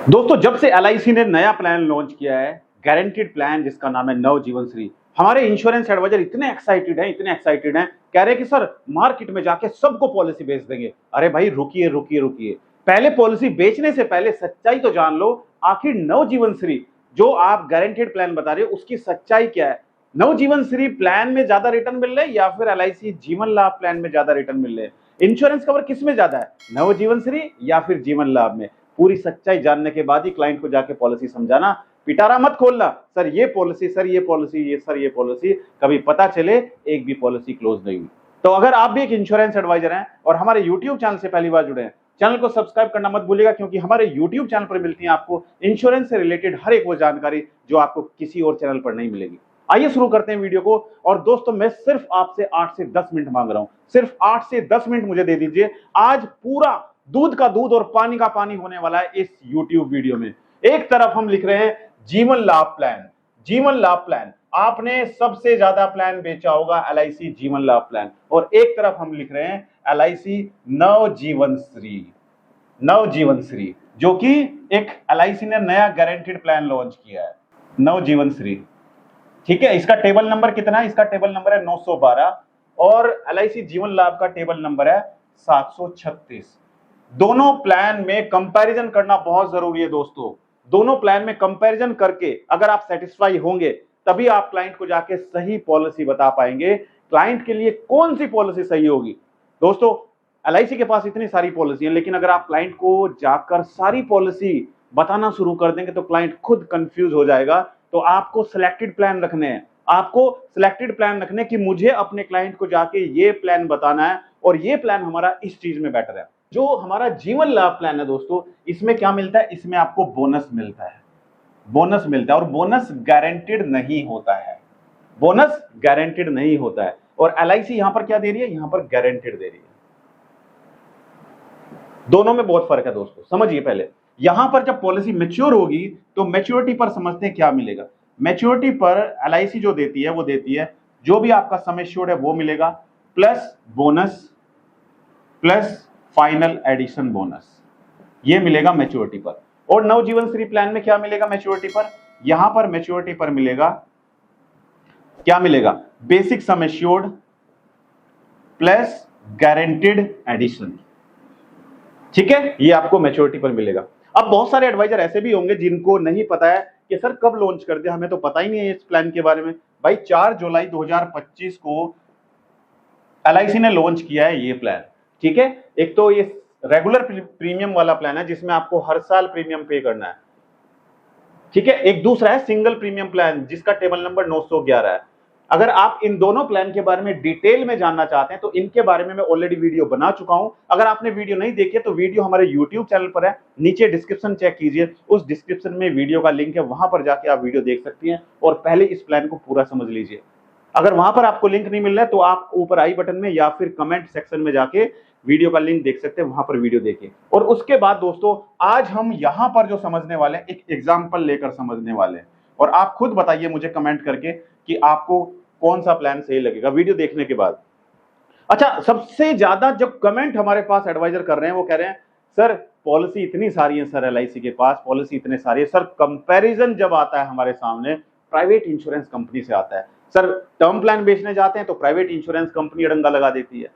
दोस्तों जब से एलआईसी ने नया प्लान लॉन्च किया है, गारंटीड प्लान जिसका नाम है नवजीवन श्री, हमारे इंश्योरेंस एडवाइजर इतने एक्साइटेड हैं, कह रहे हैं कि सर मार्केट में जाके सबको पॉलिसी बेच देंगे। अरे भाई रुकिए रुकिए रुकिए, पहले पॉलिसी बेचने से पहले सच्चाई तो जान लो। आखिर नवजीवन श्री जो आप गारंटीड प्लान बता रहे हो उसकी सच्चाई क्या है? नवजीवन श्री प्लान में ज्यादा रिटर्न मिल रहे हैं या फिर एलआईसी जीवन लाभ प्लान में ज्यादा रिटर्न मिल रहे हैं? इंश्योरेंस कवर किस में ज्यादा है, नवजीवन श्री या फिर जीवन लाभ में? पूरी सच्चाई जानने के बाद ही क्लाइंट को जाके पॉलिसी समझाना, पिटारा मत खोलना सर ये पॉलिसी, सर ये पॉलिसी, ये सर ये पॉलिसी, कभी पता चले एक भी पॉलिसी क्लोज नहीं हुई। तो अगर आप भी एक इंश्योरेंस एडवाइजर हैं और हमारे यूट्यूब चैनल से पहली बार जुड़े हैं, चैनल को सब्सक्राइब करना मत भूलिएगा, क्योंकि हमारे यूट्यूब चैनल पर मिलती है आपको इंश्योरेंस से रिलेटेड हर एक वो जानकारी जो आपको किसी और चैनल पर नहीं मिलेगी। आइए शुरू करते हैं वीडियो को। और दोस्तों मैं सिर्फ आपसे 8 से 10 मिनट मांग रहा हूं, सिर्फ 8 से 10 मिनट मुझे दे दीजिए। आज पूरा दूध का दूध और पानी का पानी होने वाला है इस YouTube वीडियो में। एक तरफ हम लिख रहे हैं जीवन लाभ प्लान, जीवन लाभ प्लान, आपने सबसे ज्यादा प्लान बेचा होगा एलआईसी जीवन लाभ प्लान, और एक तरफ हम लिख रहे हैं एलआईसी नवजीवन श्री, नवजीवन श्री जो कि एक एलआईसी ने नया गारंटीड प्लान लॉन्च किया है, नवजीवन श्री। ठीक है, इसका टेबल नंबर कितना है? इसका टेबल नंबर है 912 और एलआईसी जीवन लाभ का टेबल नंबर है 736। दोनों प्लान में कंपैरिजन करना बहुत जरूरी है दोस्तों। दोनों प्लान में कंपैरिजन करके अगर आप सेटिस्फाई होंगे तभी आप क्लाइंट को जाके सही पॉलिसी बता पाएंगे, क्लाइंट के लिए कौन सी पॉलिसी सही होगी। दोस्तों एलआईसी के पास इतनी सारी पॉलिसी है, लेकिन अगर आप क्लाइंट को जाकर सारी पॉलिसी बताना शुरू कर देंगे तो क्लाइंट खुद कंफ्यूज हो जाएगा। तो आपको सिलेक्टेड प्लान रखने हैं, आपको सिलेक्टेड प्लान रखने कि मुझे अपने क्लाइंट को जाके ये प्लान बताना है और ये प्लान हमारा इस चीज में बेटर है। जो हमारा जीवन लाभ प्लान है दोस्तों, इसमें क्या मिलता है? इसमें आपको बोनस मिलता है, बोनस मिलता है, और बोनस गारंटीड नहीं होता है, बोनस गारंटीड नहीं होता है। और एलआईसी यहां पर क्या दे रही है? यहां पर गारंटीड दे रही है। दोनों में बहुत फर्क है दोस्तों, समझिए। पहले यहां पर जब पॉलिसी मैच्योर होगी तो मैच्योरिटी पर समझते हैं क्या मिलेगा। मैच्योरिटी पर एलआईसी जो देती है वो देती है जो भी आपका सम एश्योर्ड है वो मिलेगा, plus bonus, plus final addition bonus, ये मिलेगा मैच्योरिटी पर। और नवजीवन श्री प्लान में क्या मिलेगा मैच्योरिटी पर? यहां पर मैच्योरिटी पर मिलेगा, क्या मिलेगा? Basic sum assured plus guaranteed addition. ठीक है, ये आपको मैच्योरिटी पर मिलेगा। अब बहुत सारे एडवाइजर ऐसे भी होंगे जिनको नहीं पता है कि सर कब लॉन्च कर दिया, हमें तो पता ही नहीं है इस प्लान के बारे में। भाई 4 जुलाई 2025 को एलआईसी ने लॉन्च किया है ये प्लान। ठीक है, एक तो ये रेगुलर प्रीमियम वाला प्लान है जिसमें आपको हर साल प्रीमियम पे करना है। ठीक है, एक दूसरा है सिंगल प्रीमियम प्लान जिसका टेबल नंबर 911 है। अगर आप इन दोनों प्लान के बारे में डिटेल में जानना चाहते हैं तो इनके बारे में मैं ऑलरेडी वीडियो बना चुका हूं। अगर आपने वीडियो नहीं देखी है तो वीडियो हमारे यूट्यूब चैनल पर है, नीचे डिस्क्रिप्शन चेक कीजिए, उस डिस्क्रिप्शन में वीडियो का लिंक है, वहां पर जाके आप वीडियो देख सकती हैं और पहले इस प्लान को पूरा समझ लीजिए। अगर वहां पर आपको लिंक नहीं मिल रहा है तो आप ऊपर आई बटन में या फिर कमेंट सेक्शन में जाके वीडियो का लिंक देख सकते हैं, वहां पर वीडियो देखिए। और उसके बाद दोस्तों आज हम यहां पर जो समझने वाले हैं एक एग्जांपल लेकर समझने वाले हैं, और आप खुद बताइए मुझे कमेंट करके कि आपको कौन सा प्लान सही लगेगा वीडियो देखने के बाद। अच्छा, सबसे ज्यादा जो कमेंट हमारे पास एडवाइजर कर रहे हैं वो कह रहे हैं सर पॉलिसी इतनी सारी है, सर एलआईसी के पास पॉलिसी इतने सारी है, सर कंपैरिजन जब आता है हमारे सामने प्राइवेट इंश्योरेंस कंपनी से आता है, सर टर्म प्लान बेचने जाते हैं तो प्राइवेट इंश्योरेंस कंपनी अड़ंगा लगा देती है,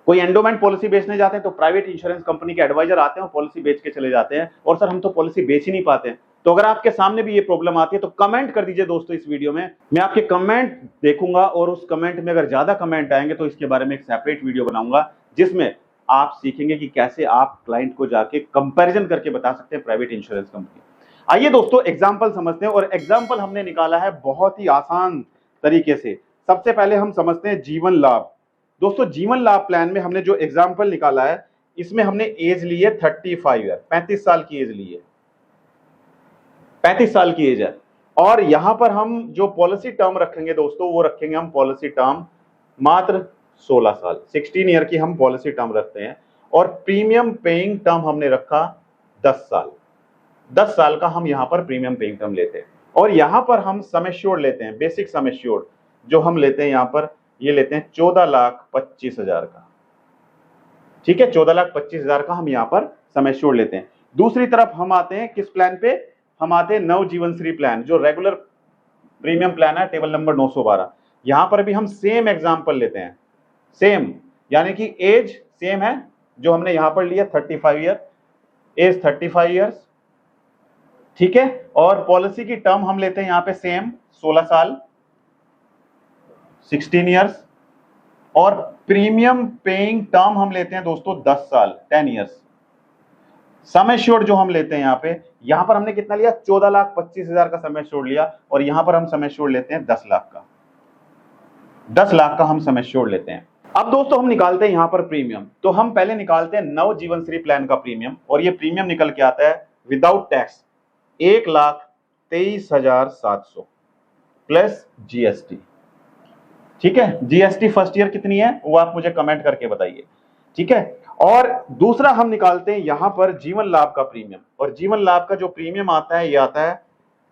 कोई एंडोमेंट पॉलिसी बेचने जाते हैं तो प्राइवेट इंश्योरेंस कंपनी के एडवाइजर आते हैं और पॉलिसी बेच के चले जाते हैं, और सर हम तो पॉलिसी बेच ही नहीं पाते हैं। तो अगर आपके सामने भी ये प्रॉब्लम आती है तो कमेंट कर दीजिए दोस्तों इस वीडियो में, मैं आपके कमेंट देखूंगा और उस कमेंट में अगर ज्यादा कमेंट आएंगे तो इसके बारे में एक सेपरेट वीडियो बनाऊंगा जिसमें आप सीखेंगे कि कैसे आप क्लाइंट को जाके कंपैरिजन करके बता सकते हैं प्राइवेट इंश्योरेंस कंपनी। आइए दोस्तों एग्जाम्पल समझते हैं, और एग्जाम्पल हमने निकाला है बहुत ही आसान तरीके से। सबसे पहले हम समझते हैं जीवन लाभ। दोस्तों जीवन लाभ प्लान में हमने जो एग्जाम्पल निकाला है इसमें हमने एज ली है 35 ईयर, 35 साल की एज ली है, 35 साल की एज है। और यहां पर हम जो पॉलिसी टर्म रखेंगे दोस्तों वो रखेंगे हम पॉलिसी टर्म मात्र 16 साल, 16 ईयर की हम पॉलिसी टर्म रखते हैं। और प्रीमियम पेइंग टर्म हमने रखा 10 साल, 10 साल का हम यहां पर प्रीमियम पेइंग टर्म लेते हैं। और यहां पर हम सम एश्योर्ड लेते हैं, बेसिक सम एश्योर्ड जो हम लेते हैं यहां पर ये लेते हैं 14,25,000 का। ठीक है, 14,25,000 का हम यहां पर सम एश्योर्ड लेते हैं। दूसरी तरफ हम आते हैं किस प्लान पे, हम आते हैं नवजीवनश्री प्लान, जो रेगुलर प्रीमियम प्लान है, टेबल नंबर 912। यहां पर भी हम सेम एग्जांपल लेते हैं, सेम, यानी कि एज सेम है जो हमने यहां पर लिया 35 ईयर, एज 35 ईयर्स, ठीक है। और पॉलिसी की टर्म हम लेते हैं यहां पे सेम 16 साल 16 ईयर्स, और प्रीमियम पेइंग टर्म हम लेते हैं दोस्तों 10 साल 10 ईयर्स। सम एश्योर्ड जो हम लेते हैं यहां पर हमने कितना लिया, 14,25,000 का सम एश्योर्ड लिया, और यहां पर हम सम एश्योर्ड लेते हैं 10 लाख का, 10 लाख का हम सम एश्योर्ड लेते हैं। अब दोस्तों हम निकालते हैं यहां पर प्रीमियम, तो हम पहले निकालते हैं नवजीवनश्री प्लान का प्रीमियम, और ये प्रीमियम निकल के आता है विदाउट टैक्स 1,23,700 प्लस जीएसटी, ठीक है। जीएसटी फर्स्ट ईयर कितनी है वो आप मुझे कमेंट करके बताइए, ठीक है। और दूसरा हम निकालते हैं यहां पर जीवन लाभ का प्रीमियम, और जीवन लाभ का जो प्रीमियम आता है ये आता है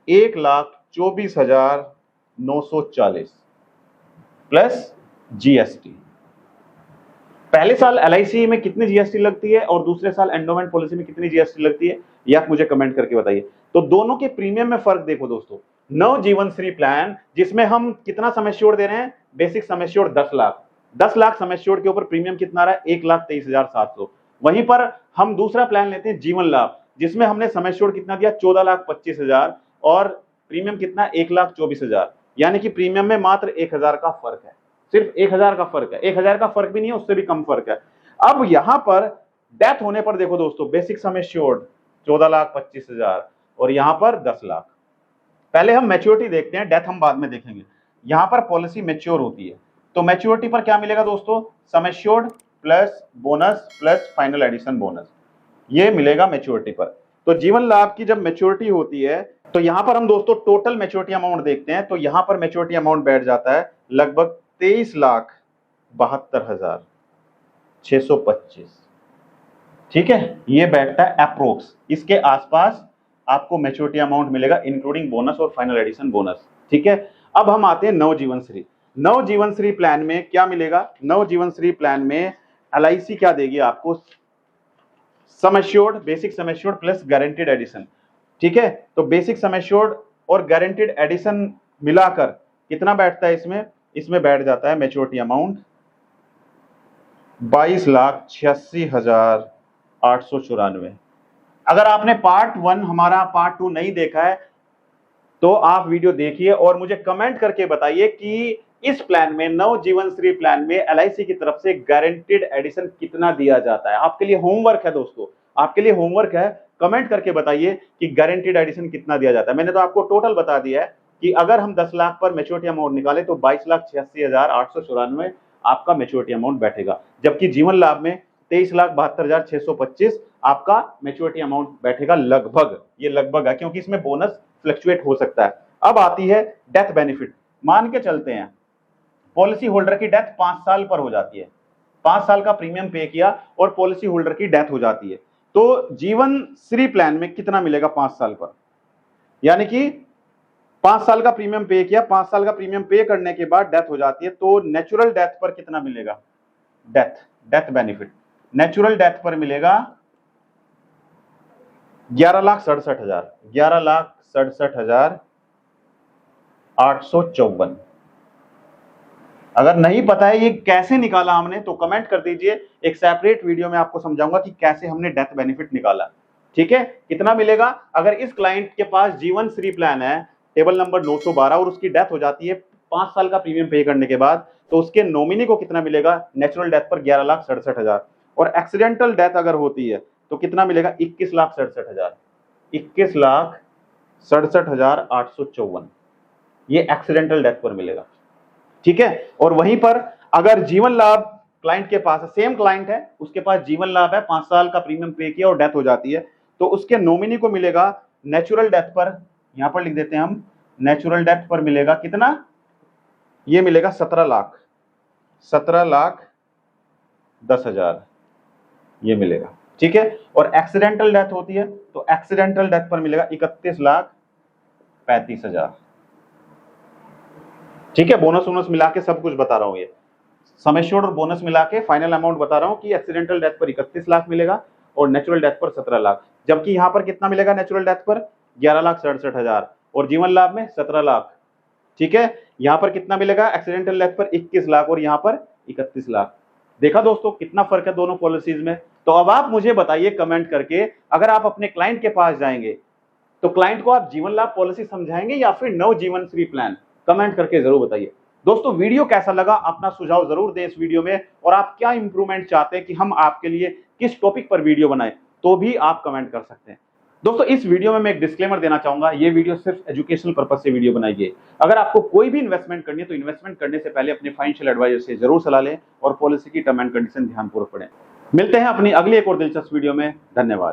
1,24,940 प्लस जीएसटी। पहले साल एलआईसी में कितनी जीएसटी लगती है और दूसरे साल एंडोमेंट पॉलिसी में कितनी जीएसटी लगती है, ये आप मुझे कमेंट करके बताइए। तो दोनों के प्रीमियम में फर्क देखो दोस्तों, नवजीवनश्री प्लान जिसमें हम कितना सम एश्योर्ड दे रहे हैं, basic sum assured 10 lakh, 10 lakh sum assured के ऊपर प्रीमियम कितना आ रहा है 1,23,700। वहीं पर हम दूसरा प्लान लेते हैं जीवन लाभ, जिसमें हमने सम एश्योर्ड कितना दिया 14,25,000 और प्रीमियम कितना 1,24,000, यानी कि प्रीमियम में मात्र 1,000 का फर्क है, सिर्फ 1,000 का फर्क है, 1,000 का फर्क भी नहीं है, उससे भी कम फर्क है। अब यहां पर डेथ होने पर देखो दोस्तों, बेसिक सम एश्योर्ड 14,25,000 और यहां पर 10 लाख। पहले हम मैच्योरिटी देखते हैं, डेथ हम बाद में देखेंगे। यहां पर पॉलिसी मैच्योर होती है, तो मैच्योरिटी पर क्या मिलेगा दोस्तों, sum assured plus bonus plus final addition bonus, ये मिलेगा मैच्योरिटी पर। तो जीवन लाभ की जब मैच्योरिटी होती है तो यहां पर हम दोस्तों टोटल मैच्योरिटी अमाउंट देखते हैं, तो यहां पर मैच्योरिटी अमाउंट बैठ जाता है लगभग 23,72,625, ठीक है। ये बैठता है अप्रोक्स, इसके आसपास आपको मैच्योरिटी अमाउंट मिलेगा इंक्लूडिंग बोनस और फाइनल एडिशन बोनस, ठीक है। अब हम आते हैं नवजीवनश्री। नवजीवनश्री प्लान में क्या मिलेगा, नवजीवनश्री प्लान में एलआईसी क्या देगी आपको, sum assured, basic sum assured plus guaranteed addition, ठीक है। तो बेसिक सम एश्योर्ड और गारंटीड एडिशन मिलाकर कितना बैठता है इसमें, इसमें बैठ जाता है मैच्योरिटी अमाउंट 22,86,894। अगर आपने पार्ट 1 हमारा पार्ट 2 नहीं देखा है तो आप वीडियो देखिए और मुझे कमेंट करके बताइए कि इस प्लान में, नवजीवनश्री प्लान में एलआईसी की तरफ से गारंटीड एडिशन कितना दिया जाता है। आपके लिए होमवर्क है दोस्तों, आपके लिए होमवर्क है, कमेंट करके बताइए कि गारंटीड एडिशन कितना दिया जाता है। मैंने तो आपको टोटल बता दिया है कि अगर हम 10 लाख पर मैच्योरिटी अमाउंट निकाले तो 22,86,894 आपका मैच्योरिटी अमाउंट बैठेगा, जबकि जीवन लाभ में 23,72,625 आपका मैच्योरिटी अमाउंट बैठेगा लगभग, ये लगभग है क्योंकि इसमें बोनस फ्लक्चुएट हो सकता है। अब आती है डेथ बेनिफिट। मान के चलते हैं पॉलिसी होल्डर की डेथ 5 साल पर हो जाती है, 5 साल का प्रीमियम पे किया और पॉलिसी होल्डर की डेथ हो जाती है, तो जीवन श्री प्लान में कितना मिलेगा 5 साल पर, यानी कि 5 साल का प्रीमियम पे किया, 5 साल का प्रीमियम पे करने के बाद डेथ हो जाती है, तो नेचुरल डेथ पर कितना मिलेगा, डेथ बेनिफिट नेचुरल डेथ पर मिलेगा 11,67,000, 11,67,854। अगर नहीं पता है ये कैसे निकाला हमने तो कमेंट कर दीजिए, एक सेपरेट वीडियो में आपको समझाऊंगा कि कैसे हमने डेथ बेनिफिट निकाला, ठीक है। कितना मिलेगा, अगर इस क्लाइंट के पास जीवन श्री प्लान है टेबल नंबर 912 और उसकी डेथ हो जाती है 5 साल का प्रीमियम पे करने के बाद, तो उसके नॉमिनी को कितना मिलेगा नेचुरल डेथ पर 11,67,000, और एक्सीडेंटल डेथ अगर होती है तो कितना मिलेगा 21,67,000, 21,67,854, ये एक्सीडेंटल डेथ पर मिलेगा, ठीक है। और वहीं पर अगर जीवन लाभ क्लाइंट के पास, सेम क्लाइंट है उसके पास जीवन लाभ है, 5 साल का प्रीमियम पे किया और डेथ हो जाती है, तो उसके नॉमिनी को मिलेगा नेचुरल डेथ पर, यहां पर लिख देते हैं हम, नेचुरल डेथ पर मिलेगा कितना, ये मिलेगा 17,10,000 ये मिलेगा, ठीक है। और एक्सीडेंटल डेथ होती है तो एक्सीडेंटल डेथ पर मिलेगा 31,35,000, ठीक है। बोनस वोनस मिला के सब कुछ बता रहा हूं, ये सम एश्योर्ड और बोनस मिला के फाइनल अमाउंट बता रहा हूं कि एक्सीडेंटल डेथ पर 31 लाख मिलेगा और नेचुरल डेथ पर 17 लाख। जबकि यहाँ पर कितना मिलेगा नेचुरल डेथ पर 11,67,000 और जीवन लाभ में 17 लाख। ठीक है, यहाँ पर कितना मिलेगा एक्सीडेंटल डेथ पर 21 लाख और यहाँ पर 31 लाख। देखा दोस्तों कितना फर्क है दोनों पॉलिसीज में। तो अब आप मुझे बताइए कमेंट करके, अगर आप अपने क्लाइंट के पास जाएंगे तो क्लाइंट को आप जीवन लाभ पॉलिसी समझाएंगे या फिर नव जीवन श्री प्लान? कमेंट करके जरूर बताइए। दोस्तों वीडियो कैसा लगा, अपना सुझाव जरूर दें इस वीडियो में, और आप क्या इंप्रूवमेंट चाहते हैं कि हम आपके लिए किस टॉपिक पर वीडियो बनाएं, तो भी आप कमेंट कर सकते हैं। दोस्तों इस वीडियो में मैं एक डिस्क्लेमर देना चाहूंगा, ये वीडियो सिर्फ एजुकेशनल पर्पज से वीडियो बनाई गई है। अगर आपको कोई भी इन्वेस्टमेंट करनी है तो इन्वेस्टमेंट करने से पहले अपने फाइनेंशियल एडवाइजर से जरूर सलाह लें और पॉलिसी की टर्म एंड कंडीशन ध्यानपूर्वक पढ़ें। मिलते हैं अपनी अगली एक और दिलचस्प वीडियो में। धन्यवाद।